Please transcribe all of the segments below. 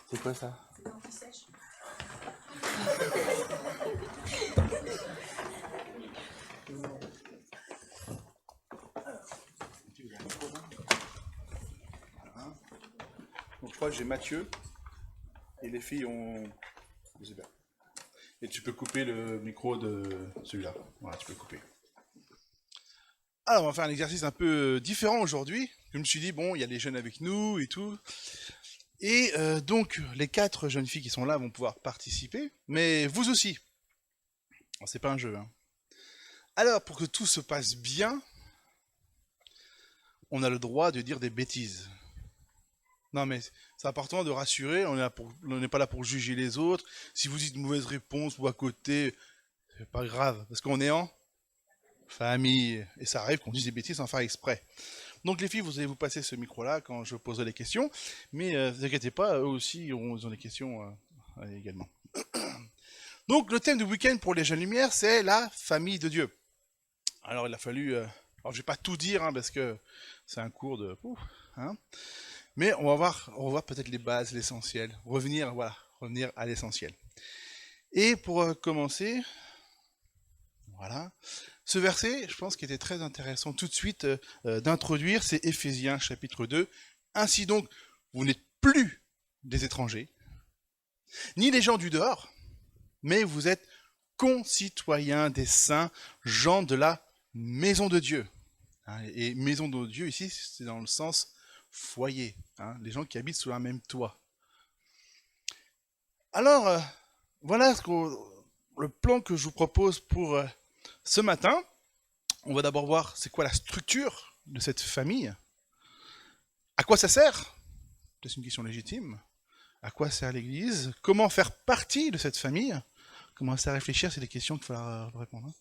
C'est quoi ça? Donc je crois que j'ai Mathieu et les filles ont... Je sais pas. Et tu peux couper le micro de celui-là. Voilà, tu peux le couper. Alors on va faire un exercice un peu différent aujourd'hui. Je me suis dit, bon, il y a des jeunes avec nous et tout. Et donc les 4 jeunes filles qui sont là vont pouvoir participer. Mais vous aussi. Alors, c'est pas un jeu, hein. Alors pour que tout se passe bien, on a le droit de dire des bêtises. Non mais c'est important de rassurer, on n'est pas là pour juger les autres. Si vous dites une mauvaise réponse ou à côté, c'est pas grave, parce qu'on est en famille, et ça arrive qu'on dise des bêtises sans faire exprès. Donc les filles, vous allez vous passer ce micro-là quand je poserai les questions, mais ne vous inquiétez pas, eux aussi ils ont des questions également. Donc le thème du week-end pour les Jeunes Lumières, c'est la famille de Dieu. Alors il a fallu... alors je vais pas tout dire, hein, parce que c'est un cours de... hein. Mais on va voir peut-être les bases, l'essentiel. Revenir à l'essentiel. Et pour commencer, voilà. Ce verset, je pense qu'il était très intéressant tout de suite d'introduire, c'est Éphésiens chapitre 2. Ainsi donc, vous n'êtes plus des étrangers, ni les gens du dehors, mais vous êtes concitoyens des saints, gens de la maison de Dieu. Et maison de Dieu ici, c'est dans le sens foyer, hein, les gens qui habitent sous un même toit. Alors, voilà le plan que je vous propose pour ce matin. On va d'abord voir c'est quoi la structure de cette famille. À quoi ça sert? C'est une question légitime. À quoi sert l'Église? Comment faire partie de cette famille? Commencer à réfléchir, c'est des questions qu'il faudra répondre.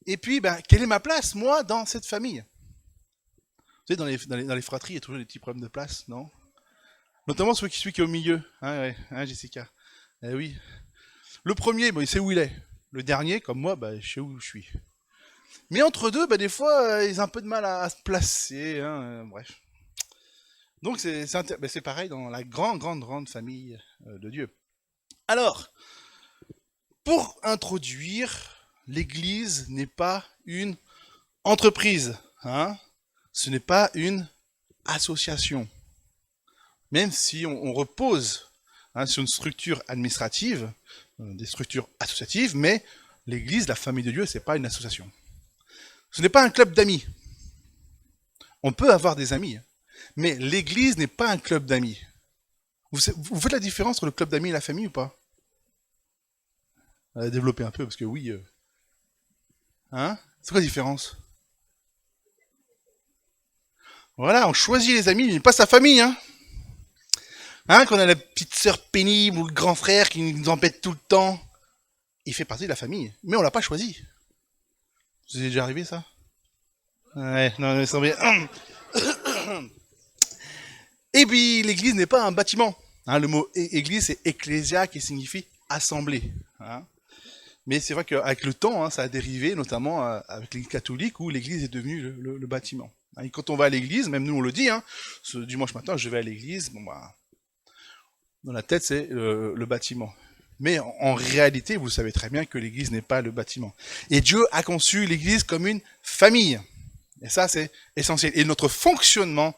Et puis, quelle est ma place, moi, dans cette famille? Vous savez, dans les fratries, il y a toujours des petits problèmes de place, non? Notamment celui qui est au milieu. Hein, ouais, hein, Jessica? Eh oui. Le premier, il sait où il est. Le dernier, comme moi, je sais où je suis. Mais entre deux, des fois, ils ont un peu de mal à se placer. Hein, bref. Donc c'est pareil dans la grande famille de Dieu. Alors, pour introduire, l'Église n'est pas une entreprise. Hein, ce n'est pas une association. Même si on repose sur une structure administrative, des structures associatives, mais l'Église, la famille de Dieu, c'est pas une association. Ce n'est pas un club d'amis. On peut avoir des amis, mais l'Église n'est pas un club d'amis. Vous faites la différence entre le club d'amis et la famille ou pas? Développer un peu, parce que oui. Hein? C'est quoi la différence? Voilà, on choisit les amis, mais pas sa famille, hein? Hein, quand on a la petite sœur pénible ou le grand frère qui nous embête tout le temps, il fait partie de la famille, mais on l'a pas choisi. Vous est déjà arrivé ça? Ouais, non, mais semblait... Et puis, l'église n'est pas un bâtiment. Hein, le mot église, c'est ecclésia, qui signifie assemblée. Hein. Mais c'est vrai qu'avec le temps, ça a dérivé, notamment avec l'église catholique, où l'église est devenue le bâtiment. Et quand on va à l'église, même nous on le dit, ce dimanche matin, je vais à l'église, dans la tête, c'est le bâtiment. Mais en réalité, vous savez très bien que l'église n'est pas le bâtiment. Et Dieu a conçu l'église comme une famille. Et ça, c'est essentiel. Et notre fonctionnement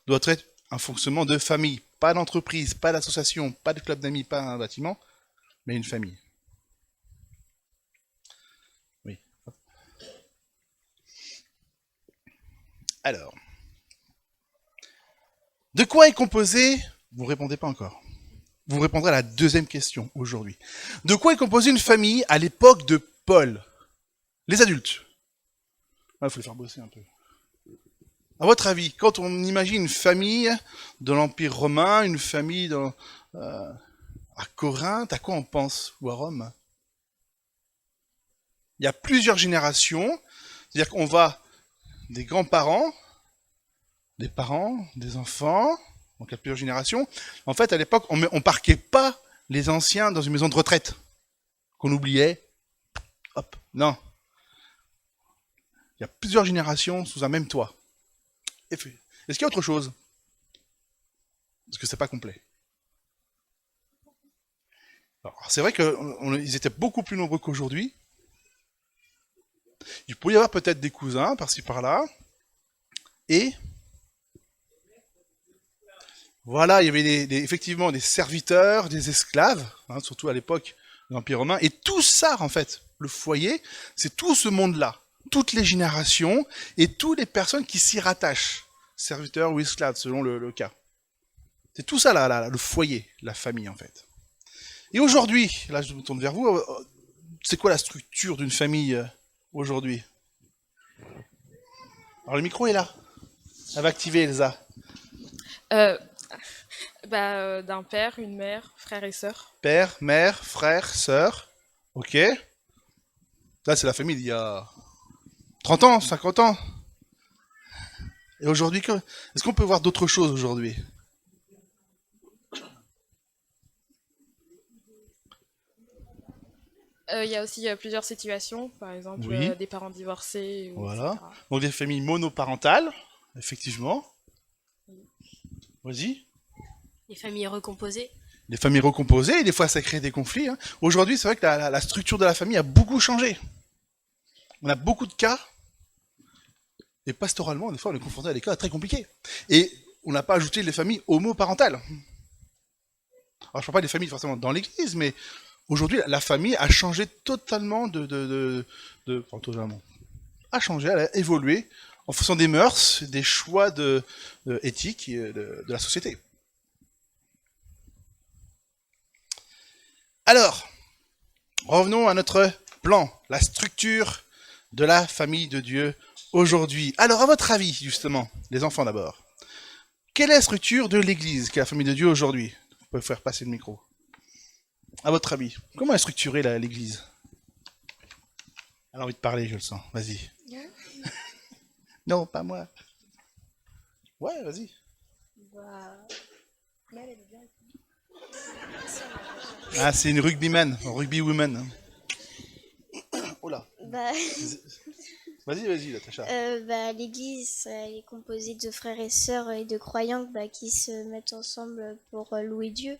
doit être un fonctionnement de famille. Pas d'entreprise, pas d'association, pas de club d'amis, pas un bâtiment, mais une famille. Oui. Alors, de quoi est composé? Vous ne répondez pas encore. Vous répondrez à la deuxième question aujourd'hui. De quoi est composée une famille à l'époque de Paul? Les adultes. Il faut les faire bosser un peu. À votre avis, quand on imagine une famille de l'Empire romain, une famille à Corinthe, à quoi on pense? Ou à Rome? Il y a plusieurs générations, c'est-à-dire qu'on va des grands-parents, des parents, des enfants, donc il y a plusieurs générations. En fait, à l'époque, on parquait pas les anciens dans une maison de retraite, qu'on oubliait. Hop, non. Il y a plusieurs générations sous un même toit. Est-ce qu'il y a autre chose? Parce que c'est pas complet. Alors, c'est vrai qu'ils étaient beaucoup plus nombreux qu'aujourd'hui. Il pouvait y avoir peut-être des cousins par-ci par-là. Et voilà, il y avait effectivement des serviteurs, des esclaves, hein, surtout à l'époque de l'Empire romain. Et tout ça, en fait, le foyer, c'est tout ce monde-là. Toutes les générations et toutes les personnes qui s'y rattachent. Serviteurs ou esclaves, selon le cas. C'est tout ça, là, le foyer, la famille, en fait. Et aujourd'hui, là je me tourne vers vous, c'est quoi la structure d'une famille aujourd'hui? Alors le micro est là. Elle va activer Elsa. Euh, d'un père, une mère, frère et sœur. Père, mère, frère, sœur. Ok. Là c'est la famille d'il y a 30 ans, 50 ans. Et aujourd'hui, est-ce qu'on peut voir d'autres choses aujourd'hui? Il y a aussi plusieurs situations, par exemple Oui, des parents divorcés, voilà. etc. Donc des familles monoparentales, effectivement. Vas-y. Les familles recomposées. Les familles recomposées, et des fois ça crée des conflits. Hein. Aujourd'hui, c'est vrai que la structure de la famille a beaucoup changé. On a beaucoup de cas. Et pastoralement, des fois, on est confronté à des cas très compliqués. Et on n'a pas ajouté les familles homoparentales. Alors, je ne parle pas des familles forcément dans l'église, mais aujourd'hui, la famille a changé totalement enfin, totalement. A changé, elle a évolué en fonction des mœurs, des choix éthiques de la société. Alors, revenons à notre plan, la structure de la famille de Dieu aujourd'hui. Alors, à votre avis, justement, les enfants d'abord, quelle est la structure de l'Église, qui est la famille de Dieu aujourd'hui? Vous pouvez faire passer le micro. À votre avis, comment est structurée l'Église? Elle a envie de parler, je le sens. Vas-y. Non, pas moi. Ouais, vas-y. Bah, Ah, c'est une rugbyman, un rugby woman. Oh là. bah, Vas-y, Natacha. l'Église, elle est composée de frères et sœurs et de croyants qui se mettent ensemble pour louer Dieu.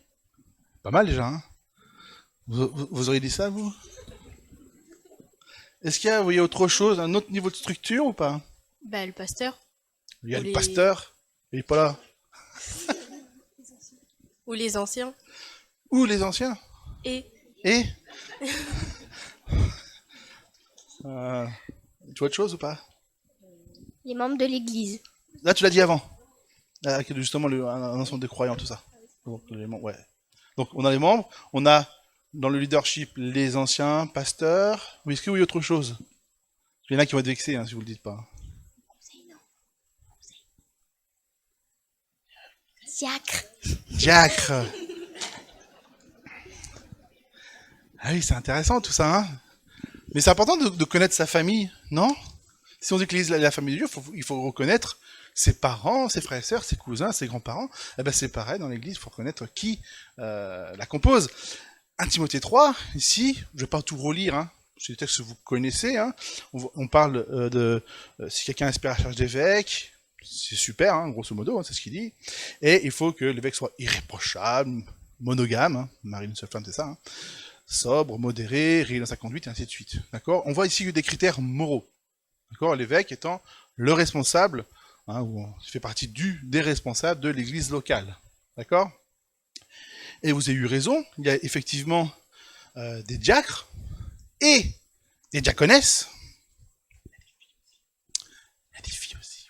Pas mal déjà, hein. Vous auriez dit ça, vous? Est-ce qu'il y a, vous voyez, autre chose, un autre niveau de structure ou pas? Le pasteur. Il y a Ou le les... pasteur, il est pas là. Ou les anciens. Ou les anciens. Et Et tu vois autre chose ou pas? les membres de l'Église. Là, tu l'as dit avant. Justement, un ensemble de croyants, tout ça. Donc, ouais. Donc, on a les membres, on a dans le leadership les anciens pasteurs. Oui, est-ce que oui, autre chose? Il y en a qui vont être vexés hein, si vous le dites pas. Diacre. Diacre. Ah oui, c'est intéressant tout ça. Hein, mais c'est important de connaître sa famille, non? Si on dit que l'Église est la famille de Dieu, il faut reconnaître ses parents, ses frères et sœurs, ses cousins, ses grands-parents. Eh ben c'est pareil, dans l'Église, il faut reconnaître qui la compose. 1 Timothée 3, ici, je ne vais pas tout relire, hein, c'est des textes que vous connaissez. Hein, on parle si quelqu'un aspire à la charge d'évêque, c'est super, hein, grosso modo, hein, c'est ce qu'il dit. Et il faut que l'évêque soit irréprochable, monogame, hein, mari d'une seule femme, c'est ça, hein, sobre, modéré, réel dans sa conduite, et ainsi de suite. D'accord. On voit ici des critères moraux. D'accord. L'évêque étant le responsable, hein, ou il fait partie des responsables de l'église locale. D'accord. Et vous avez eu raison, il y a effectivement des diacres et des diaconesses. Il y a des filles aussi.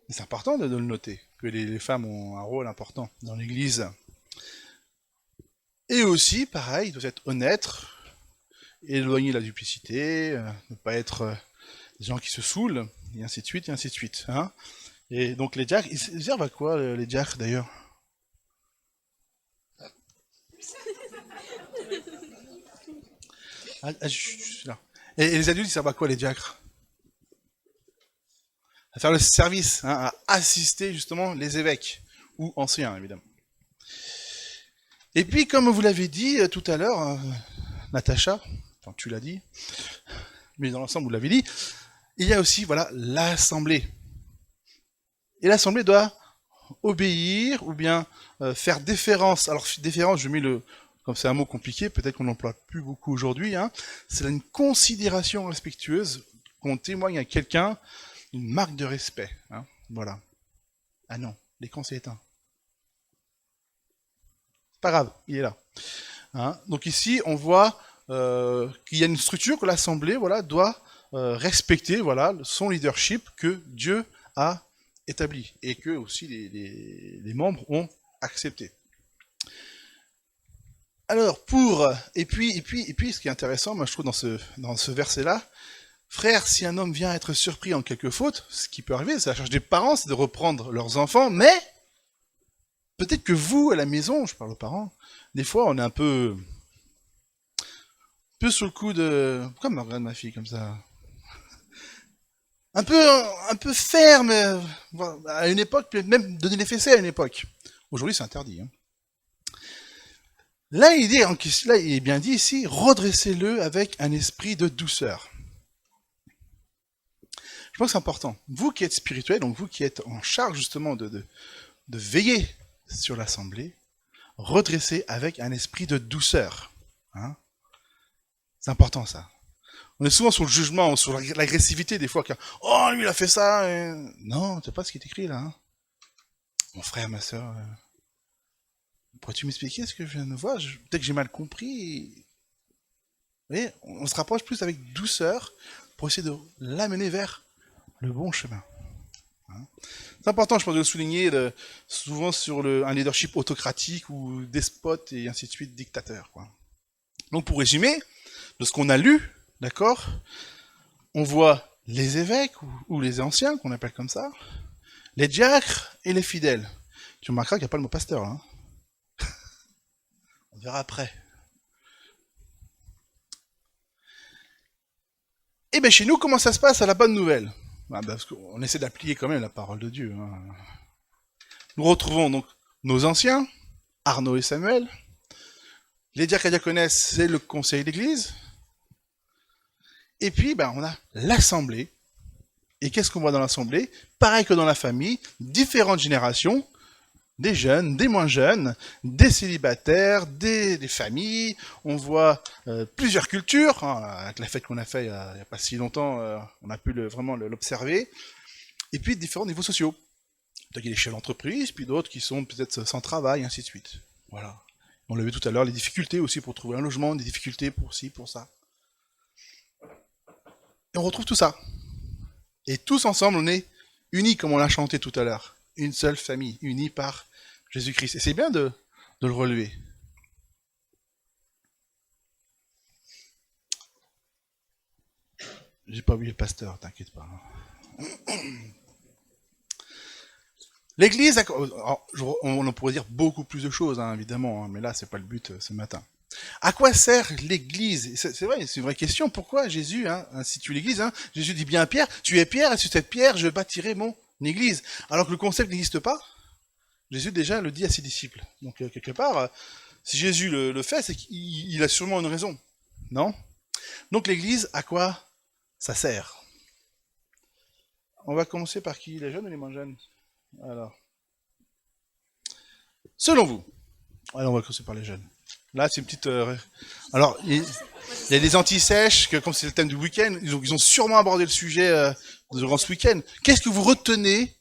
Mais c'est important de le noter, que les femmes ont un rôle important dans l'église. Et aussi, pareil, ils doivent être honnêtes, éloigner la duplicité, ne pas être des gens qui se saoulent, et ainsi de suite, et ainsi de suite. Hein. Et donc les diacres, ils servent à quoi les diacres d'ailleurs? Et les adultes, ils servent à quoi les diacres? À faire le service, hein, à assister justement les évêques, ou anciens évidemment. Et puis comme vous l'avez dit tout à l'heure, Natacha, enfin tu l'as dit, mais dans l'ensemble vous l'avez dit, il y a aussi voilà l'assemblée. Et l'assemblée doit obéir ou bien faire déférence. Alors déférence, je mets comme c'est un mot compliqué, peut-être qu'on n'emploie plus beaucoup aujourd'hui, hein, c'est une considération respectueuse qu'on témoigne à quelqu'un, une marque de respect. Hein, voilà. Ah non, l'écran s'est éteint. C'est pas grave, il est là. Hein, donc ici, on voit qu'il y a une structure que l'Assemblée voilà, doit respecter voilà, son leadership que Dieu a établi et que aussi les membres ont accepté. Alors, et puis, ce qui est intéressant, moi je trouve dans ce verset-là, frère, si un homme vient être surpris en quelque faute, ce qui peut arriver, c'est la charge des parents, c'est de reprendre leurs enfants, mais peut-être que vous, à la maison, je parle aux parents, des fois on est un peu sous le coup de... Pourquoi me regarde ma fille comme ça? Un peu ferme, à une époque, même donner les fessées à une époque. Aujourd'hui, c'est interdit. Hein. Là, il est bien dit ici, redressez-le avec un esprit de douceur. Je pense que c'est important. Vous qui êtes spirituel, donc vous qui êtes en charge justement de veiller sur l'assemblée, redressez avec un esprit de douceur. Hein. C'est important ça. On est souvent sur le jugement, sur l'agressivité des fois. Oh, lui il a fait ça. Non, c'est pas ce qui est écrit là. Hein. Mon frère, ma soeur, pourrais-tu m'expliquer ce que je viens de voir? Peut-être que j'ai mal compris. Vous voyez, on se rapproche plus avec douceur pour essayer de l'amener vers le bon chemin. Hein. C'est important, je pense, de le souligner, souvent sur un leadership autocratique ou despote et ainsi de suite, dictateur. Quoi. Donc pour résumer, de ce qu'on a lu, d'accord, on voit les évêques ou les anciens, qu'on appelle comme ça, les diacres et les fidèles. Tu remarqueras qu'il n'y a pas le mot pasteur là. Hein. On verra après. Et bien chez nous, comment ça se passe à la bonne nouvelle? Parce qu'on essaie d'appliquer quand même la parole de Dieu. Hein. Nous retrouvons donc nos anciens, Arnaud et Samuel. Les diacres et diaconesses, c'est le conseil d'église. Et puis, on a l'assemblée. Et qu'est-ce qu'on voit dans l'assemblée? Pareil que dans la famille, différentes générations, des jeunes, des moins jeunes, des célibataires, des familles. On voit plusieurs cultures. Hein, avec la fête qu'on a fait il n'y a pas si longtemps, on a pu vraiment l'observer. Et puis différents niveaux sociaux. Il y a des chefs d'entreprise, puis d'autres qui sont peut-être sans travail, ainsi de suite. Voilà. On l'a vu tout à l'heure, les difficultés aussi pour trouver un logement, des difficultés pour ci, pour ça. Et on retrouve tout ça. Et tous ensemble, on est unis, comme on l'a chanté tout à l'heure. Une seule famille, unie par Jésus-Christ. Et c'est bien de le relever. J'ai pas oublié le pasteur, t'inquiète pas. L'église, on en pourrait dire beaucoup plus de choses, hein, évidemment, hein, mais là, c'est pas le but ce matin. À quoi sert l'église? C'est vrai, c'est une vraie question. Pourquoi Jésus institue l'église? Jésus dit bien à Pierre, tu es Pierre, et sur cette pierre, je bâtirai mon église. Alors que le concept n'existe pas, Jésus déjà le dit à ses disciples. Donc quelque part, si Jésus le fait, c'est qu'il a sûrement une raison. Non? Donc l'église, à quoi ça sert? On va commencer par qui? Les jeunes ou les moins jeunes? Alors, selon vous, alors on va commencer par les jeunes. Là, c'est une petite. Alors, il y a des anti-sèches, comme c'est le thème du week-end, ils ont sûrement abordé le sujet durant ce week-end. Qu'est-ce que vous retenez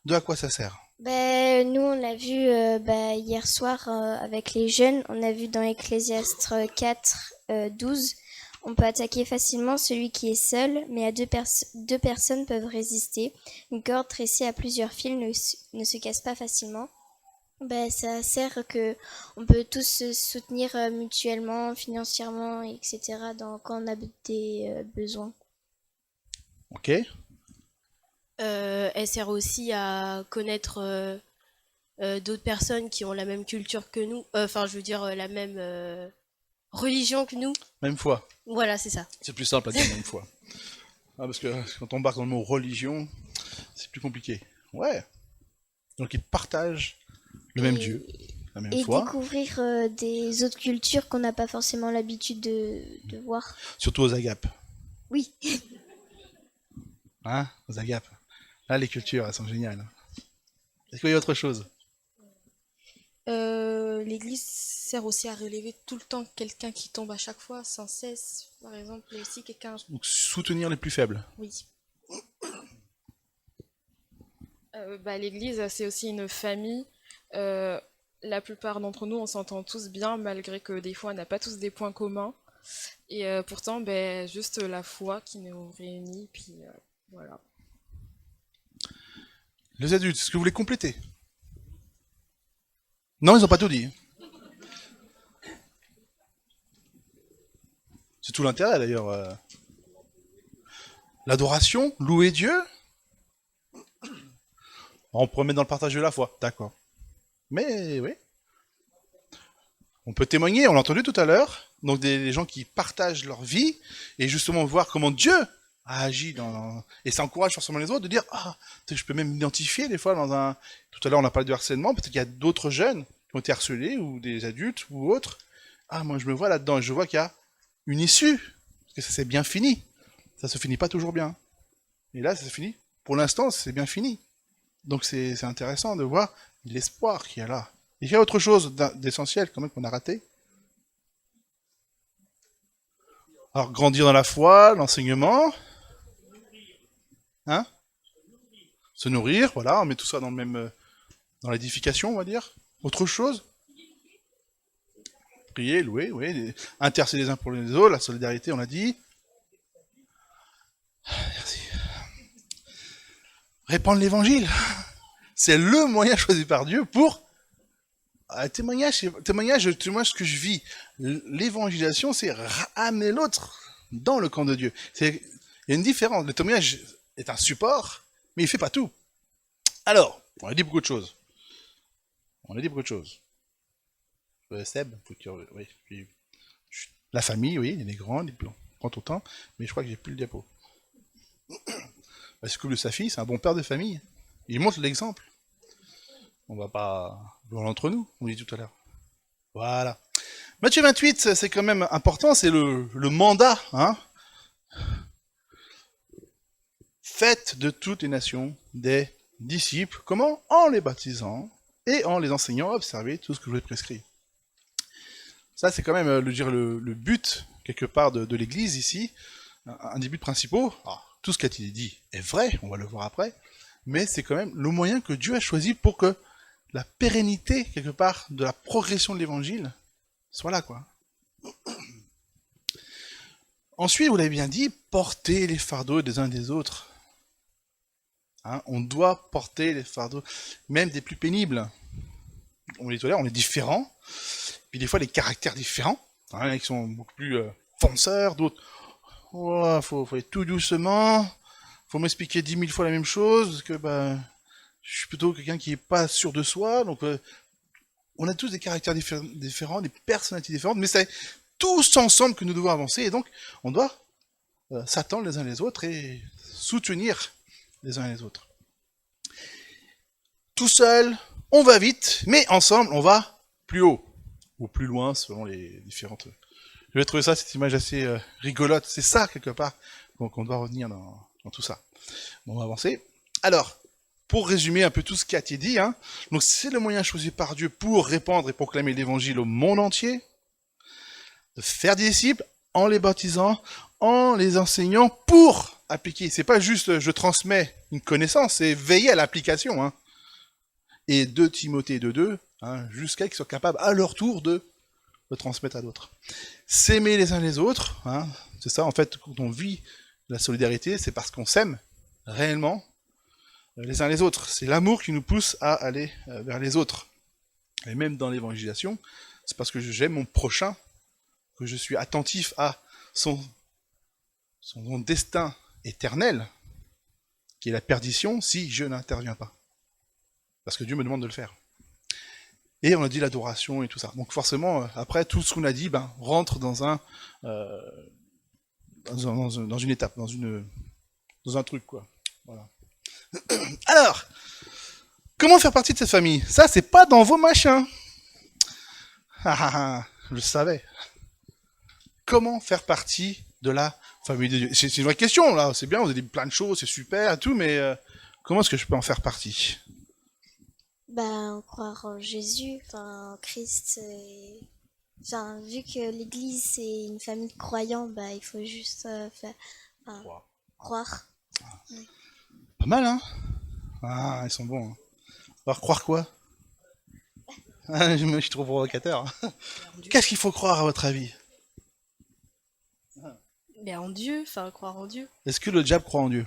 de à quoi ça sert? Nous, on l'a vu hier soir avec les jeunes. On a vu dans Ecclésiaste 4, 12. On peut attaquer facilement celui qui est seul, mais à deux personnes peuvent résister. Une corde tressée à plusieurs fils ne se casse pas facilement. Ça sert que on peut tous se soutenir mutuellement, financièrement, etc. quand on a des besoins. Ok. Elle sert aussi à connaître d'autres personnes qui ont la même culture que nous. La même religion que nous. Même foi. Voilà, c'est ça. C'est plus simple à dire même foi. Parce que quand on embarque dans le mot religion, c'est plus compliqué. Ouais. Donc ils partagent le même Dieu, la même foi. Et découvrir des autres cultures qu'on n'a pas forcément l'habitude de voir. Surtout aux agapes. Oui. Aux agapes. Là, les cultures, elles sont géniales. Est-ce qu'il y a autre chose? l'église sert aussi à relever tout le temps quelqu'un qui tombe à chaque fois, sans cesse. Par exemple, si quelqu'un... Donc soutenir les plus faibles. Oui. L'église, c'est aussi une famille. La plupart d'entre nous, on s'entend tous bien, malgré que des fois, on n'a pas tous des points communs. Et pourtant, juste la foi qui nous réunit, puis voilà. Les adultes, est-ce que vous voulez compléter? Non, ils n'ont pas tout dit. C'est tout l'intérêt d'ailleurs. L'adoration, louer Dieu. On pourrait mettre dans le partage de la foi, d'accord. Mais oui. On peut témoigner, on l'a entendu tout à l'heure, donc des gens qui partagent leur vie, et justement voir comment Dieu a agi et ça encourage forcément les autres de dire, ah, je peux même m'identifier des fois dans un... Tout à l'heure on a parlé de harcèlement, peut-être qu'il y a d'autres jeunes qui ont été harcelés, ou des adultes, ou autres. Ah, moi je me vois là-dedans, et je vois qu'il y a une issue, parce que ça s'est bien fini. Ça se finit pas toujours bien. Et là, ça se finit. Pour l'instant, c'est bien fini. Donc c'est intéressant de voir l'espoir qu'il y a là. Et il y a autre chose d'essentiel quand même qu'on a raté. Alors grandir dans la foi, l'enseignement, hein, se nourrir, voilà, on met tout ça dans le même, dans l'édification, on va dire. Autre chose, prier, louer, oui, intercéder les uns pour les autres, la solidarité, on l'a dit. Merci. Répandre l'évangile, c'est le moyen choisi par Dieu pour témoignage, ce que je vis. L'évangélisation, c'est ramener l'autre dans le camp de Dieu. Il y a une différence. Le témoignage est un support, mais il fait pas tout. Alors, on a dit beaucoup de choses. Seb, oui. La famille, oui, il est grand, il prend tout le temps, mais je crois que j'ai plus le diapo. Il s'occupe de sa fille, c'est un bon père de famille. Il montre l'exemple. On va pas loin entre nous, on dit tout à l'heure. Voilà. Matthieu 28, c'est quand même important, c'est le mandat. Hein. Faites de toutes les nations des disciples. Comment? En les baptisant et en les enseignant à observer tout ce que je vous ai prescrit. Ça, c'est quand même le but, quelque part, de l'Église ici. Un des buts principaux. Alors, tout ce qui a été dit est vrai, on va le voir après, mais c'est quand même le moyen que Dieu a choisi pour que la pérennité, quelque part, de la progression de l'évangile soit là, quoi. Ensuite, vous l'avez bien dit, porter les fardeaux des uns des autres. Hein, on doit porter les fardeaux, même des plus pénibles. On est tolère, on est différents, puis des fois les caractères différents, hein, il y en a qui sont beaucoup plus fonceurs, d'autres, oh, faut aller tout doucement, faut m'expliquer 10 000 fois la même chose, parce que je suis plutôt quelqu'un qui est pas sûr de soi, donc on a tous des caractères différents, des personnalités différentes, mais c'est tous ensemble que nous devons avancer, et donc on doit s'attendre les uns les autres et soutenir les uns les autres. Tout seul, on va vite, mais ensemble, on va plus haut, ou plus loin, selon les différentes... Je vais trouver ça, cette image assez rigolote, c'est ça, quelque part, qu'on doit retenir dans tout ça. Bon, on va avancer. Alors, pour résumer un peu tout ce qui a été dit, hein, donc c'est le moyen choisi par Dieu pour répandre et proclamer l'évangile au monde entier, de faire des disciples en les baptisant, en les enseignant pour appliquer. C'est pas juste je transmets une connaissance, c'est veiller à l'application. Hein. Et 2 Timothée 2.2, hein, jusqu'à qu'ils soient capables à leur tour de le transmettre à d'autres. S'aimer les uns les autres, hein, c'est ça en fait, quand on vit la solidarité, c'est parce qu'on s'aime réellement les uns les autres. C'est l'amour qui nous pousse à aller vers les autres. Et même dans l'évangélisation, c'est parce que j'aime mon prochain, que je suis attentif à son destin éternel, qui est la perdition, si je n'interviens pas. Parce que Dieu me demande de le faire. Et on a dit l'adoration et tout ça. Donc forcément, après, tout ce qu'on a dit rentre dans une étape, dans un truc, quoi. Voilà. Alors, comment faire partie de cette famille? Ça, c'est pas dans vos machins. Je le savais. Comment faire partie de la famille de Dieu? C'est une vraie question, là. C'est bien, vous avez dit plein de choses, c'est super et tout, mais comment est-ce que je peux en faire partie? Bah, croire en Jésus, enfin, en Christ. Enfin, vu que l'Église c'est une famille de croyants, bah, il faut juste enfin, croire. Pas mal, hein? Ah, ils sont bons. Hein. Alors, croire quoi? Ah, je suis trop provocateur. Qu'est-ce qu'il faut croire à votre avis? Mais en Dieu, enfin, croire en Dieu. Est-ce que le diable croit en Dieu?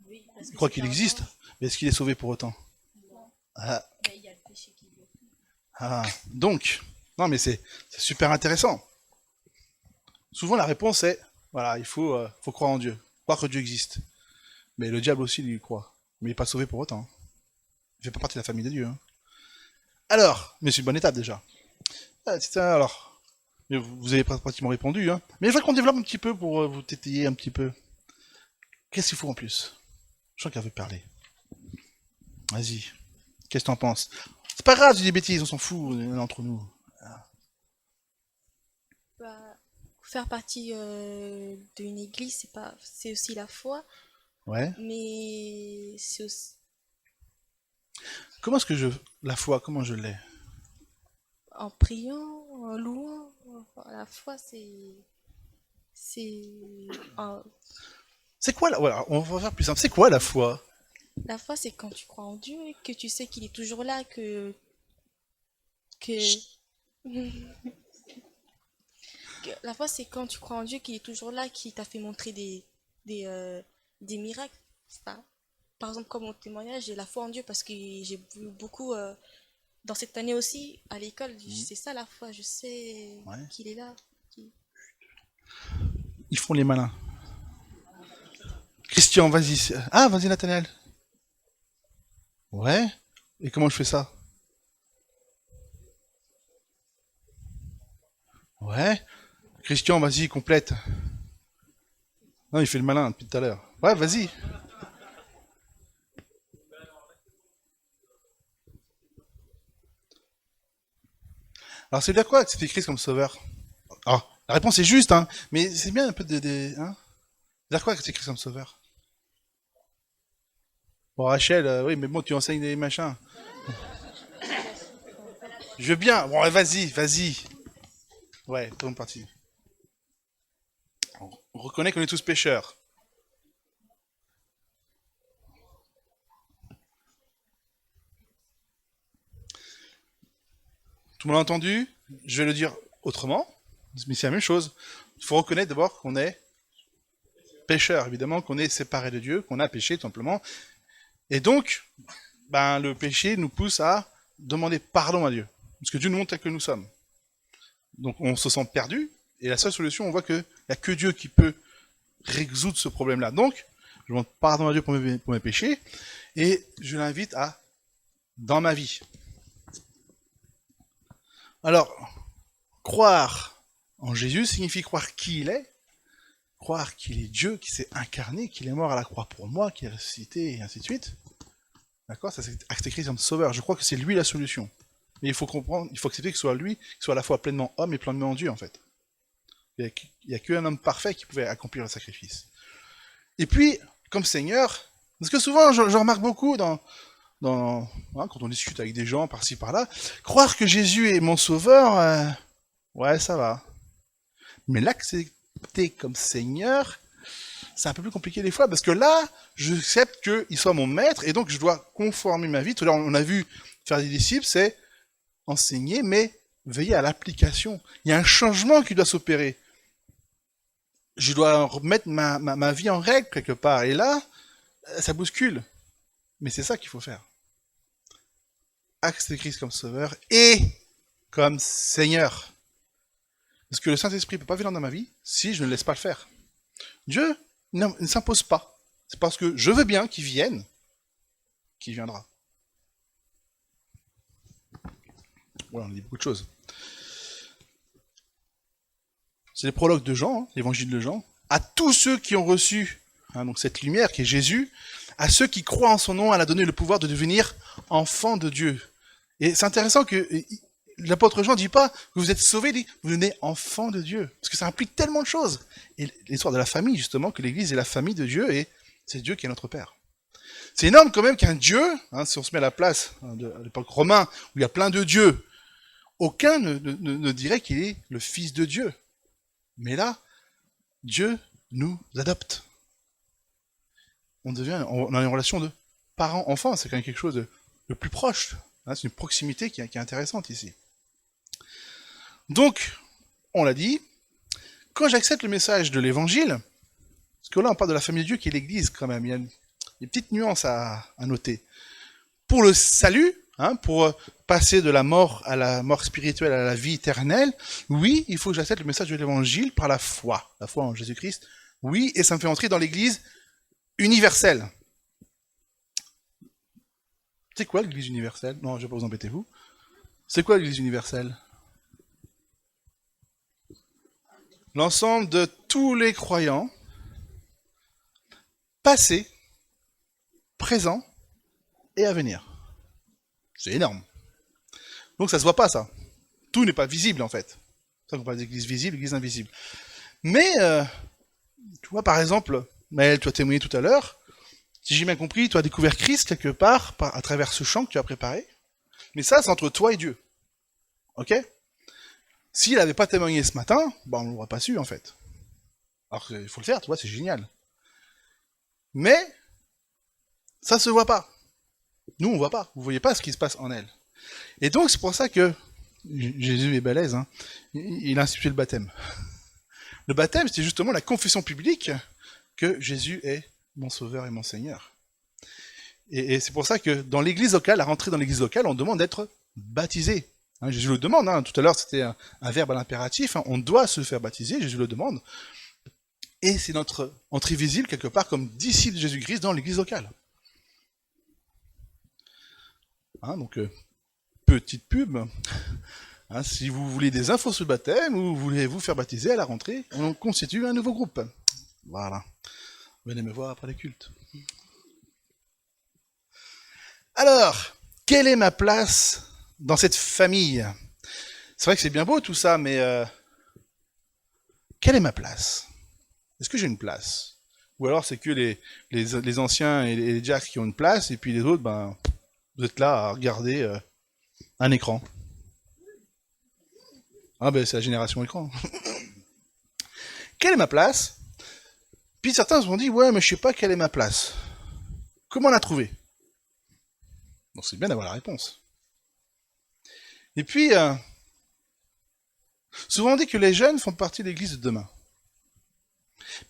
Oui, parce Il que croit c'est qu'il un existe, ange. mais est-ce qu'il est sauvé pour autant? Ah, Mais il y a le péché qui le fait. ah. Donc, non mais c'est super intéressant. Souvent la réponse est, voilà, il faut croire en Dieu, croire que Dieu existe. Mais le diable aussi, lui, il croit. Mais il n'est pas sauvé pour autant. Il fait pas partie de la famille de Dieu. Hein. Alors, mais c'est une bonne étape déjà. Ah, c'est ça, alors. Mais vous avez pratiquement répondu. Hein. Mais je veux qu'on développe un petit peu pour vous tétayer un petit peu. Qu'est-ce qu'il faut en plus? Je sens qu'elle veut parler. Vas-y. Qu'est-ce que t'en penses? C'est pas grave, je dis des bêtises, on s'en fout entre nous. Bah, faire partie d'une église, c'est aussi la foi, Ouais. mais c'est aussi Comment est-ce que la foi, comment je l'ai? en priant, en louant. Enfin, la foi, c'est un- C'est quoi la... Voilà, on va faire plus simple. C'est quoi la foi? la foi, c'est quand tu crois en Dieu et que tu sais qu'il est toujours là, que la foi, c'est quand tu crois en Dieu qu'il est toujours là, qui t'a fait montrer des miracles. Enfin, par exemple, comme mon témoignage, j'ai la foi en Dieu parce que j'ai vu beaucoup dans cette année aussi à l'école. C'est ça la foi, je sais Ouais. qu'il est là. Ils font les malins. Christian, vas-y. Ah, vas-y Nathaniel. Ouais. Et comment je fais ça? Ouais. Christian, vas-y, complète. Non, il fait le malin depuis tout à l'heure. Ouais, vas-y. Alors, c'est dire quoi que c'est écrit comme sauveur? Alors, la réponse est juste, hein, mais c'est bien un peu hein? C'est dire quoi que c'est écrit comme sauveur? Bon, Rachel, oui, mais bon, tu enseignes des machins. Je veux bien. Bon, vas-y, vas-y. Ouais, tourne parti. On reconnaît qu'on est tous pécheurs. Tout le monde a entendu? Je vais le dire autrement, mais c'est la même chose. Il faut reconnaître d'abord qu'on est pécheur, évidemment, qu'on est séparé de Dieu, qu'on a péché tout simplement. Et donc, ben, le péché nous pousse à demander pardon à Dieu. Parce que Dieu nous montre tel que nous sommes. Donc on se sent perdu, et la seule solution, on voit qu'il n'y a que Dieu qui peut résoudre ce problème-là. Donc, je demande pardon à Dieu pour mes péchés, et je l'invite à, dans ma vie. Alors, croire en Jésus signifie croire qui il est, croire qu'il est Dieu, qu'il s'est incarné, qu'il est mort à la croix pour moi, qu'il est ressuscité, et ainsi de suite. D'accord? Ça c'est écrit comme sauveur. Je crois que c'est lui la solution. Mais il faut comprendre, il faut accepter que ce soit lui, qu'il soit à la fois pleinement homme et pleinement Dieu, en fait. Il n'y a qu'un homme parfait qui pouvait accomplir le sacrifice. Et puis, comme Seigneur, parce que souvent, je remarque beaucoup hein, quand on discute avec des gens par-ci par-là, croire que Jésus est mon sauveur, ouais, ça va. Mais l'accepter comme Seigneur, c'est un peu plus compliqué des fois, parce que là, j'accepte qu'il soit mon maître, et donc je dois conformer ma vie. Tout à l'heure, on a vu faire des disciples, c'est enseigner, mais veiller à l'application. Il y a un changement qui doit s'opérer. Je dois remettre ma vie en règle quelque part, et là, ça bouscule. Mais c'est ça qu'il faut faire. Accepter Christ comme sauveur et comme Seigneur. Parce que le Saint-Esprit ne peut pas venir dans ma vie si je ne laisse pas le faire. Dieu ne s'impose pas. C'est parce que je veux bien qu'il vienne qu'il viendra. Voilà, on dit beaucoup de choses. C'est les prologues de Jean, hein, l'évangile de Jean. À tous ceux qui ont reçu donc cette lumière qui est Jésus, à ceux qui croient en son nom, elle a donné le pouvoir de devenir enfants de Dieu. Et c'est intéressant que l'apôtre Jean ne dit pas que vous êtes sauvés, il dit vous devenez enfants de Dieu. Parce que ça implique tellement de choses. Et l'histoire de la famille, justement, que l'Église est la famille de Dieu et c'est Dieu qui est notre Père. C'est énorme quand même qu'un dieu, si on se met à la place à l'époque romaine, où il y a plein de dieux, aucun ne dirait qu'il est le fils de Dieu. Mais là, Dieu nous adopte. On a une relation de parent-enfant, c'est quand même quelque chose de plus proche. C'est une proximité qui est intéressante ici. Donc, on l'a dit, quand j'accepte le message de l'évangile, parce que là on parle de la famille de Dieu qui est l'église quand même, il y a une petite nuance à noter. Pour le salut, pour passer de la mort à la mort spirituelle à la vie éternelle, oui, il faut que j'accepte le message de l'évangile par la foi en Jésus-Christ, oui, et ça me fait entrer dans l'église universelle. C'est quoi l'église universelle? Non, je vais pas vous embêter vous. C'est quoi l'église universelle? L'ensemble de tous les croyants, passés, présents et à venir. C'est énorme. Donc ça se voit pas, ça. Tout n'est pas visible, en fait. C'est ça qu'on parle d'église visible, église invisible. Mais, tu vois, par exemple, Maël, tu as témoigné tout à l'heure, si j'ai bien compris, tu as découvert Christ quelque part, à travers ce chant que tu as préparé. Mais ça, c'est entre toi et Dieu. Ok? S'il n'avait pas témoigné ce matin, on ne l'aurait pas su, en fait. Alors il faut le faire, tu vois, c'est génial. Mais, ça se voit pas. Nous, on voit pas. Vous voyez pas ce qui se passe en elle. Et donc, c'est pour ça que Jésus est balèze, il a institué le baptême. Le baptême, c'est justement la confession publique que Jésus est mon sauveur et mon Seigneur. Et c'est pour ça que dans l'église locale, à rentrer dans l'église locale, on demande d'être baptisé. Jésus le demande, tout à l'heure c'était un verbe à l'impératif, on doit se faire baptiser, Jésus le demande. Et c'est notre entrée visible quelque part comme disciple de Jésus-Christ dans l'église locale. Donc, petite pub. Si vous voulez des infos sur le baptême ou vous voulez vous faire baptiser à la rentrée, on constitue un nouveau groupe. Voilà. Venez me voir après les cultes. Alors, quelle est ma place dans cette famille? C'est vrai que c'est bien beau tout ça, mais quelle est ma place? Est-ce que j'ai une place? Ou alors c'est que les anciens et les diacres qui ont une place, et puis les autres, vous êtes là à regarder un écran. C'est la génération écran. Quelle est ma place? Puis certains se sont dit, ouais, mais je sais pas quelle est ma place. Comment la trouver? Donc c'est bien d'avoir la réponse. Et puis, souvent on dit que les jeunes font partie de l'église de demain.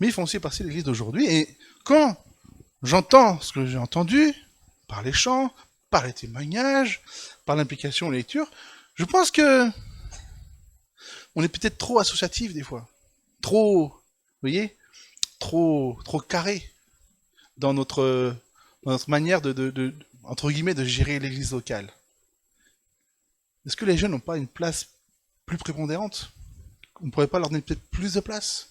Mais ils font aussi partie de l'église d'aujourd'hui. Et quand j'entends ce que j'ai entendu, par les chants, par les témoignages, par l'implication, les lectures, je pense que on est peut-être trop associatif des fois. Trop, vous voyez, trop carré dans notre manière entre guillemets, de gérer l'église locale. Est-ce que les jeunes n'ont pas une place plus prépondérante? On ne pourrait pas leur donner peut-être plus de place?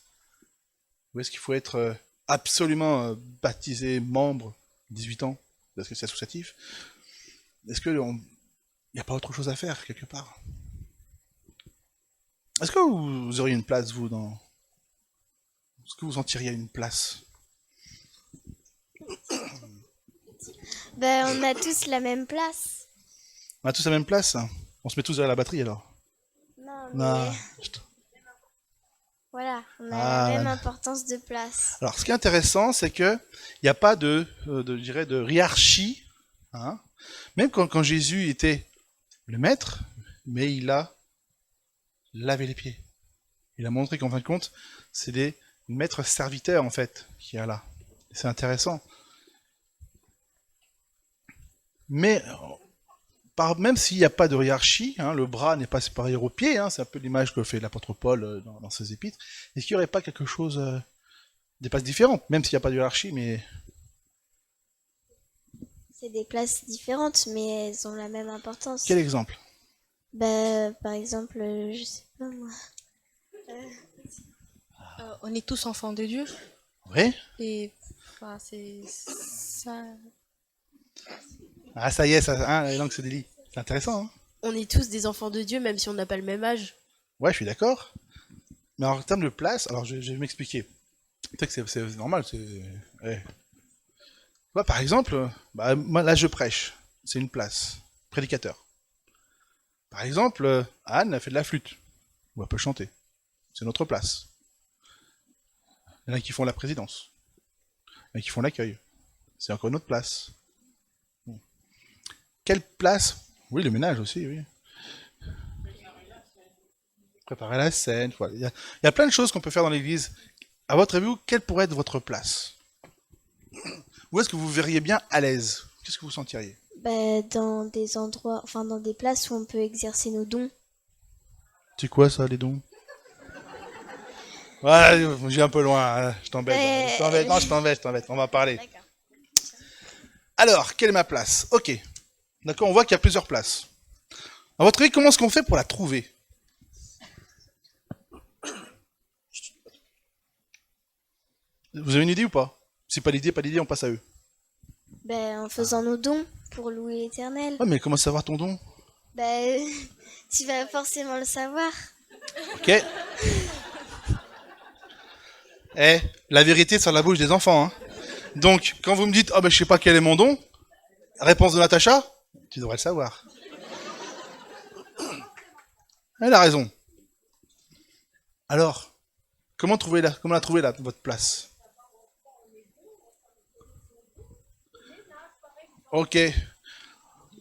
Ou est-ce qu'il faut être absolument baptisé, membre, 18 ans, parce que c'est associatif? Est-ce qu'il n'y a pas autre chose à faire, quelque part? Est-ce que vous auriez une place, vous, dans... Est-ce que vous en tiriez une place? On a tous la même place. On a tous la même place? On se met tous derrière la batterie, alors? Non, Non. Voilà, on a la même importance de place. Alors, ce qui est intéressant, c'est que il n'y a pas de hiérarchie. Même quand Jésus était le maître, mais il a lavé les pieds. Il a montré qu'en fin de compte, c'est des maîtres serviteurs, en fait, qu'il y a là. C'est intéressant. Mais, même s'il n'y a pas de hiérarchie, le bras n'est pas supérieur au pied, c'est un peu l'image que fait l'apôtre Paul dans ses épîtres, est-ce qu'il n'y aurait pas quelque chose, des places différentes, même s'il n'y a pas de hiérarchie, mais... C'est des places différentes, mais elles ont la même importance. Quel exemple? Par exemple, je sais pas moi. On est tous enfants de Dieu. Oui. Et c'est ça. Ah, ça y est, la langue se délie. C'est intéressant, On est tous des enfants de Dieu, même si on n'a pas le même âge. Ouais, je suis d'accord. Mais en termes de place, alors je vais m'expliquer. Peut-être que c'est normal, Bah, par exemple, moi là je prêche, c'est une place, prédicateur. Par exemple, Anne a fait de la flûte, ou elle peut chanter, c'est notre place. Il y en a qui font la présidence, il y en a qui font l'accueil, c'est encore une autre place. Bon. Quelle place? Oui, le ménage aussi, oui. Préparer la scène, voilà. Il y a plein de choses qu'on peut faire dans l'église. À votre avis, quelle pourrait être votre place? Où est-ce que vous verriez bien à l'aise? Qu'est-ce que vous sentiriez? Bah, dans des endroits, enfin dans des places où on peut exercer nos dons. C'est quoi ça, les dons? Ouais, j'ai un peu loin, hein. Je t'embête. Je t'embête, non, je t'embête, on va parler. Alors, quelle est ma place? Ok. D'accord, on voit qu'il y a plusieurs places. À votre avis, comment est-ce qu'on fait pour la trouver? Vous avez une idée ou pas? Si pas l'idée, on passe à eux. Bah, en faisant nos dons pour louer l'Éternel. Ouais, mais comment savoir ton don? Bah, tu vas forcément le savoir. Ok. Eh, la vérité sur la bouche des enfants, hein. Donc, quand vous me dites, oh ben je sais pas quel est mon don, réponse de Natacha, tu devrais le savoir. Elle a raison. Alors, comment la trouver là, votre place? Ok.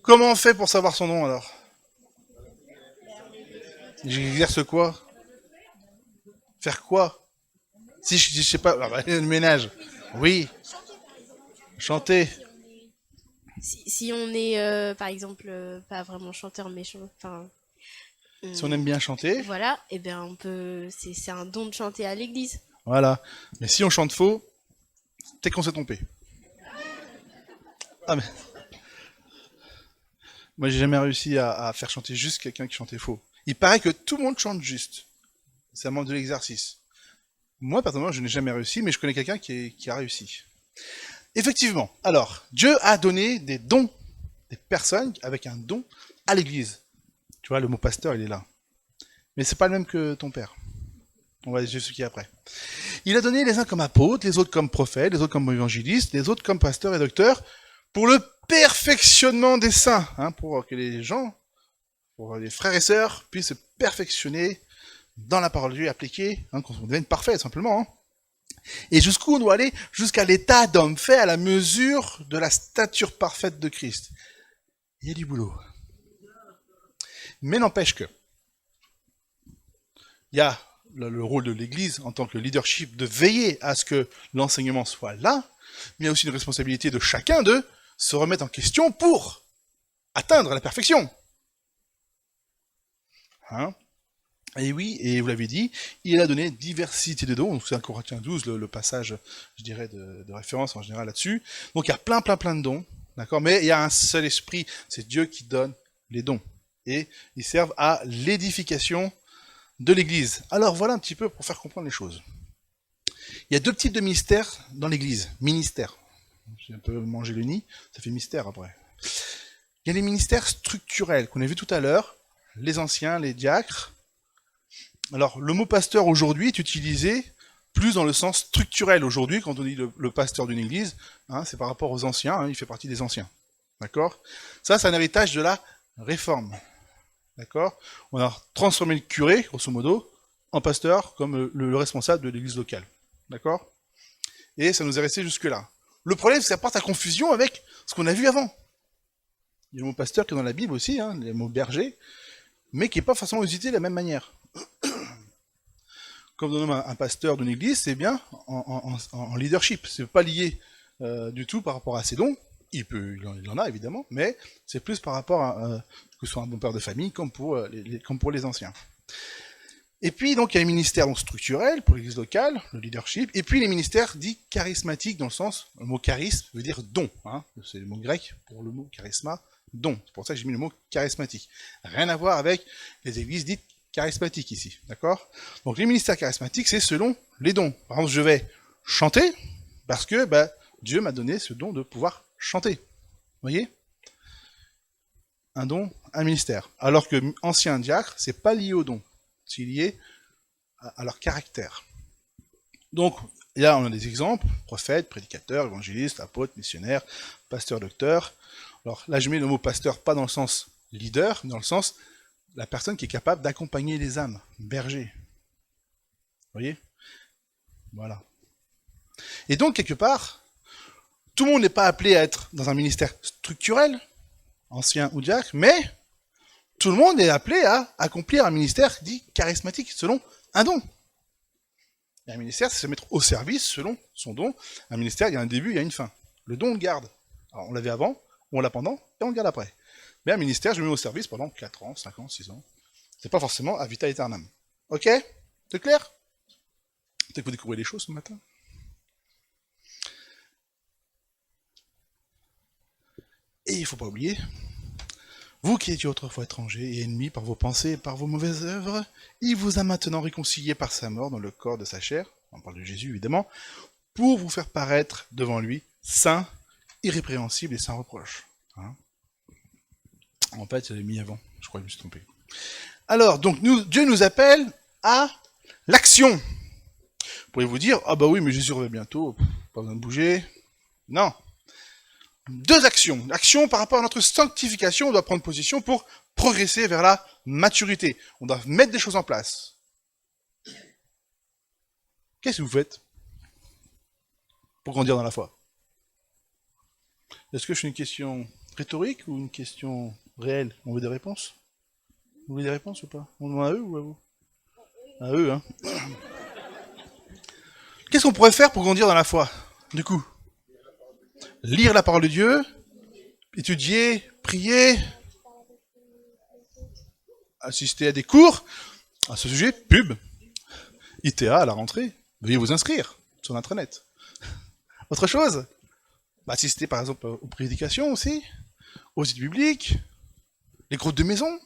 Comment on fait pour savoir son nom alors? J'exerce quoi? Faire quoi? Si je sais pas, le ménage. Oui. Chanter. Si on est, par exemple, pas vraiment chanteur, mais enfin, Si on aime bien chanter. voilà, et bien on peut, c'est un don de chanter à l'église. Voilà. Mais si on chante faux, c'est qu'on s'est trompé. Ah mais. Moi j'ai jamais réussi à faire chanter juste quelqu'un qui chantait faux. Il paraît que tout le monde chante juste. C'est un manque de l'exercice. Moi, personnellement, je n'ai jamais réussi, mais je connais quelqu'un qui a réussi. Effectivement. Alors, Dieu a donné des dons, des personnes avec un don à l'église. Tu vois, le mot pasteur, il est là. Mais c'est pas le même que ton père. On va dire ce qui est après. Il a donné les uns comme apôtres, les autres comme prophètes, les autres comme évangélistes, les autres comme pasteurs et docteurs, pour le perfectionnement des saints, hein, pour que les gens, pour les frères et sœurs, puissent se perfectionner dans la parole de Dieu appliquée, hein, qu'on devienne parfait, simplement. Hein. Et jusqu'où on doit aller? Jusqu'à l'état d'homme fait à la mesure de la stature parfaite de Christ. Il y a du boulot. Mais n'empêche que, il y a le rôle de l'Église en tant que leadership de veiller à ce que l'enseignement soit là, mais il y a aussi une responsabilité de chacun de se remettre en question pour atteindre la perfection. Hein? Et oui, et vous l'avez dit, il a donné diversité de dons, c'est 1 Corinthiens 12, le passage, je dirais, de référence en général là-dessus. Donc il y a plein de dons, d'accord, mais il y a un seul esprit, c'est Dieu qui donne les dons. Et ils servent à l'édification de l'Église. Alors voilà un petit peu pour faire comprendre les choses. Il y a 2 types de ministères dans l'Église. Ministère. J'ai un peu mangé le nid, ça fait mystère après. Il y a les ministères structurels qu'on a vu tout à l'heure, les anciens, les diacres. Alors le mot pasteur aujourd'hui est utilisé plus dans le sens structurel aujourd'hui, quand on dit le pasteur d'une église, hein, c'est par rapport aux anciens, hein, il fait partie des anciens. D'accord? Ça, c'est un héritage de la réforme. D'accord? On a transformé le curé, grosso modo, en pasteur comme le responsable de l'église locale. D'accord? Et ça nous est resté jusque-là. Le problème, c'est que ça porte à confusion avec ce qu'on a vu avant. Il y a le mot pasteur qui est dans la Bible aussi, hein, le mot berger, mais qui n'est pas forcément utilisé de la même manière. Comme on nomme un pasteur d'une église, c'est bien en leadership. C'est pas lié du tout par rapport à ses dons. Il en a évidemment, mais c'est plus par rapport à que ce soit un bon père de famille comme pour les anciens. Et puis donc il y a les ministères donc, structurels pour l'église locale, le leadership, et puis les ministères dits charismatiques dans le sens, le mot charisme veut dire don, hein, c'est le mot grec pour le mot charisma, don. C'est pour ça que j'ai mis le mot charismatique. Rien à voir avec les églises dites charismatiques ici, d'accord? Donc les ministères charismatiques, c'est selon les dons. Par exemple, je vais chanter parce que Dieu m'a donné ce don de pouvoir chanter. Vous voyez? Un don, un ministère. Alors que ancien diacre, c'est pas lié au don, c'est lié à leur caractère. Donc, Et là, on a des exemples, prophètes, prédicateurs, évangélistes, apôtres, missionnaires, pasteurs, docteurs. Alors là, je mets le mot pasteur pas dans le sens leader, mais dans le sens la personne qui est capable d'accompagner les âmes, berger. Vous voyez? Voilà. Et donc, quelque part, tout le monde n'est pas appelé à être dans un ministère structurel, ancien ou diacre, mais tout le monde est appelé à accomplir un ministère dit charismatique, selon un don. Et un ministère, c'est se mettre au service selon son don. Un ministère, il y a un début, il y a une fin. Le don, on le garde. Alors, on l'avait avant, on l'a pendant, et on le garde après. Mais un ministère, je me mets au service pendant 4 ans, 5 ans, 6 ans. C'est pas forcément à vita aeternam. Ok? C'est clair? Peut-être que vous découvrez des choses ce matin. Et il ne faut pas oublier, vous qui étiez autrefois étrangers et ennemis par vos pensées et par vos mauvaises œuvres, il vous a maintenant réconciliés par sa mort dans le corps de sa chair, on parle de Jésus évidemment, pour vous faire paraître devant lui saint, irrépréhensible et sans reproche. Hein? En fait, j'avais mis avant, je crois que je me suis trompé. Alors, donc Dieu nous appelle à l'action. Vous pourriez vous dire, ah bah oui, mais Jésus revient bientôt, pas besoin de bouger. Non. 2 actions. L'action par rapport à notre sanctification, on doit prendre position pour progresser vers la maturité. On doit mettre des choses en place. Qu'est-ce que vous faites pour grandir dans la foi? Est-ce que je fais une question rhétorique ou une question réelle? On veut des réponses? Vous voulez des réponses ou pas? On demande à eux ou à vous? À eux, hein. Qu'est-ce qu'on pourrait faire pour grandir dans la foi, du coup? Lire la parole de Dieu, étudier, prier, assister à des cours. À ce sujet, pub, ITA à la rentrée, veuillez vous inscrire sur l'intranet. Autre chose, assister par exemple aux prédications aussi, aux études bibliques, les groupes de maison.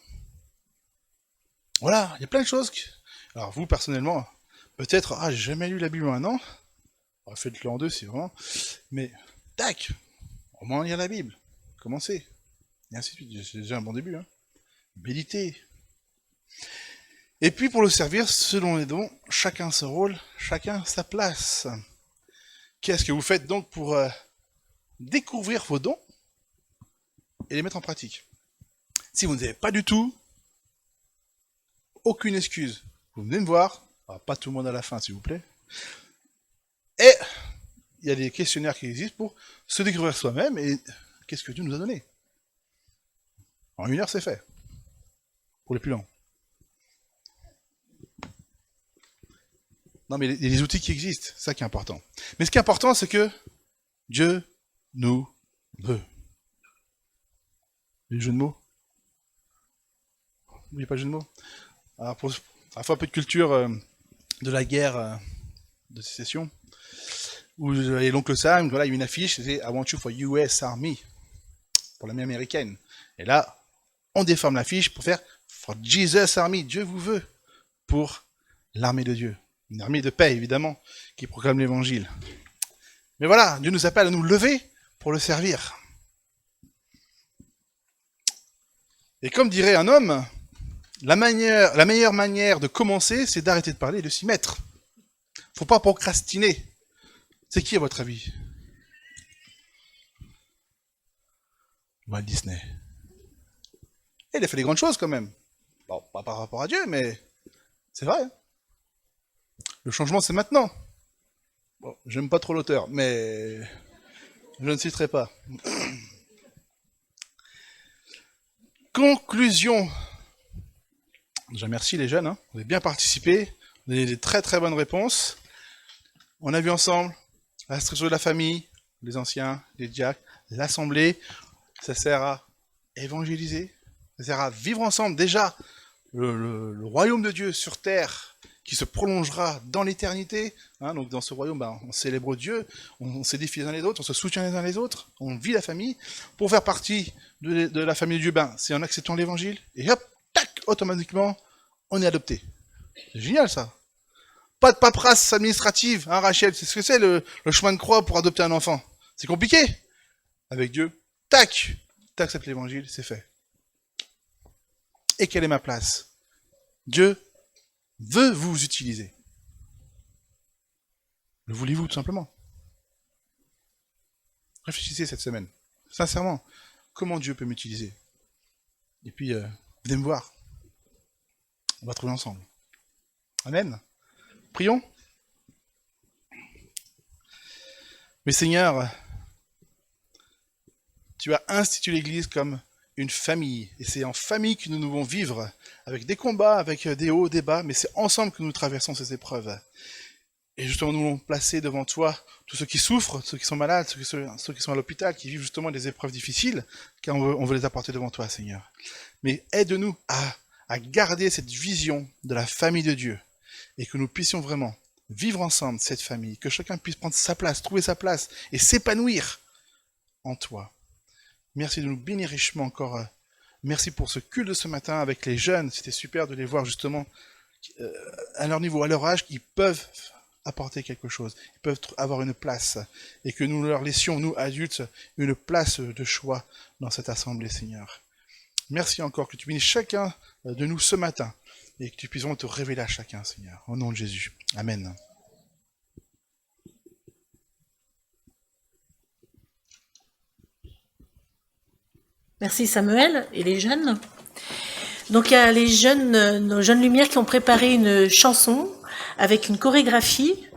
Voilà, il y a plein de choses. Alors vous, personnellement, peut-être, j'ai jamais lu la Bible en un an. Faites-le en 2 si vraiment. Mais, tac, au moins lire la Bible. Commencez. Et ainsi de suite. C'est déjà un bon début. Hein. Méditez. Et puis pour le servir, selon les dons, chacun son rôle, chacun sa place. Qu'est-ce que vous faites donc pour découvrir vos dons et les mettre en pratique? Si vous n'avez pas du tout, aucune excuse. Vous venez me voir, pas tout le monde à la fin s'il vous plaît. Et il y a des questionnaires qui existent pour se découvrir soi-même et qu'est-ce que Dieu nous a donné. En 1 heure c'est fait. Pour les plus longs. Non mais il y a des outils qui existent, c'est ça qui est important. Mais ce qui est important c'est que Dieu nous veut. Les jeux de mots? Il n'y a pas de jeu de mots? Alors pour un peu de culture de la guerre de sécession, où l'oncle Sam, voilà, il y a une affiche, c'est I want you for US Army, pour l'armée américaine. Et là, on déforme l'affiche pour faire for Jesus Army, Dieu vous veut, pour l'armée de Dieu. Une armée de paix, évidemment, qui proclame l'évangile. Mais voilà, Dieu nous appelle à nous lever pour le servir. Et comme dirait un homme, la meilleure manière de commencer, c'est d'arrêter de parler et de s'y mettre. Faut pas procrastiner. C'est qui à votre avis? Walt Disney. Et il a fait des grandes choses quand même. Bon, pas par rapport à Dieu, mais c'est vrai. Le changement, c'est maintenant. Bon, j'aime pas trop l'auteur, mais je ne citerai pas. Conclusion. Déjà, merci les jeunes, hein. Vous avez bien participé. Vous avez des très très bonnes réponses. On a vu ensemble la structure de la famille, les anciens, les diacres, l'assemblée. Ça sert à évangéliser. Ça sert à vivre ensemble déjà le royaume de Dieu sur terre qui se prolongera dans l'éternité. Hein, donc dans ce royaume, on célèbre Dieu, on s'édifie les uns les autres, on se soutient les uns les autres, on vit la famille. Pour faire partie de la famille de Dieu, c'est en acceptant l'évangile. Et hop, tac, automatiquement, on est adopté. C'est génial ça. Pas de paperasse administrative, hein Rachel, c'est ce que c'est le chemin de croix pour adopter un enfant. C'est compliqué. Avec Dieu, tac, t'acceptes l'évangile, c'est fait. Et quelle est ma place? Dieu veut vous utiliser. Le voulez-vous tout simplement? Réfléchissez cette semaine. Sincèrement, comment Dieu peut m'utiliser? Et puis, venez me voir. On va trouver ensemble. Amen. Prions. Mais Seigneur, tu as institué l'Église comme une famille. Et c'est en famille que nous devons vivre, avec des combats, avec des hauts, des bas, mais c'est ensemble que nous traversons ces épreuves. Et justement, nous voulons placer devant toi tous ceux qui souffrent, ceux qui sont malades, ceux qui sont à l'hôpital, qui vivent justement des épreuves difficiles, car on veut les apporter devant toi, Seigneur. Mais aide-nous à garder cette vision de la famille de Dieu, et que nous puissions vraiment vivre ensemble cette famille, que chacun puisse prendre sa place, trouver sa place, et s'épanouir en toi. Merci de nous bénir richement encore. Merci pour ce culte de ce matin avec les jeunes. C'était super de les voir justement à leur niveau, à leur âge, qu'ils peuvent apporter quelque chose. Ils peuvent avoir une place. Et que nous leur laissions, nous adultes, une place de choix dans cette assemblée, Seigneur. Merci encore que tu bénisses chacun de nous ce matin. Et que tu puisses te révéler à chacun, Seigneur. Au nom de Jésus. Amen. Merci Samuel et les jeunes. Donc il y a les jeunes, nos jeunes lumières qui ont préparé une chanson avec une chorégraphie